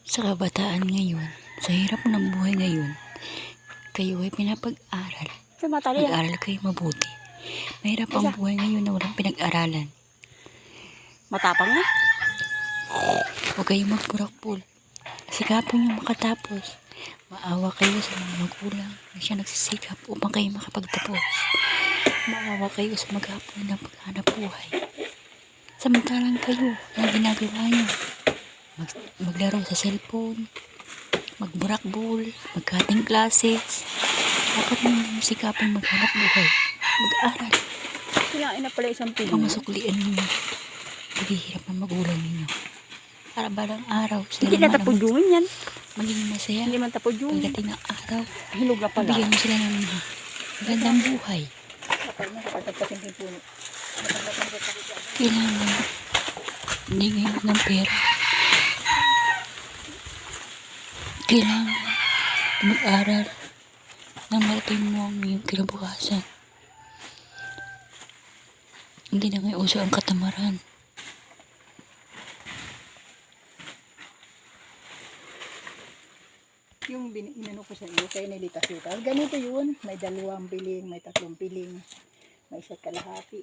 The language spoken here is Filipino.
Sa kabataan ngayon, sa hirap ng buhay ngayon, kayo ay pinapag-aral. Mag-aral kayo mabuti. Mahirap ang buhay ngayon na walang pinag-aralan. Matapang na. Huwag kayong magpurakpul. Sikapin yung makatapos. Maawa kayo sa mga magulang na siya nagsisikap upang kayo makapagtapos. Maawa kayo sa maghapon ng paghanap buhay. Samantalang kayo na ginagawa nyo, maglaro sa cellphone, magburakbol, magkating classes. Dapat nyo sikapin maghanap buhay. Mag-aaral. Kailangan na pala isang piling. Pamasuklian ninyo. Naghihirap ng magulang ninyo. Para balang araw, sila Hindi na tapudungin yan. maging masaya. Hindi man tapudungin. Pagdating ng araw, Hilog na pala. bigyan mo sila ng magandang buhay. Kailangan hindi ngayon ng pera. Kailangan mag-aral na marating mo ang iyong kinabukasan. Hindi na ngayon uso ang katamaran. Yung inano ko sa iyo, kaya nilitas-litas. Ganito yun. May 2 piling, may 3 piling, may 1 kalahati.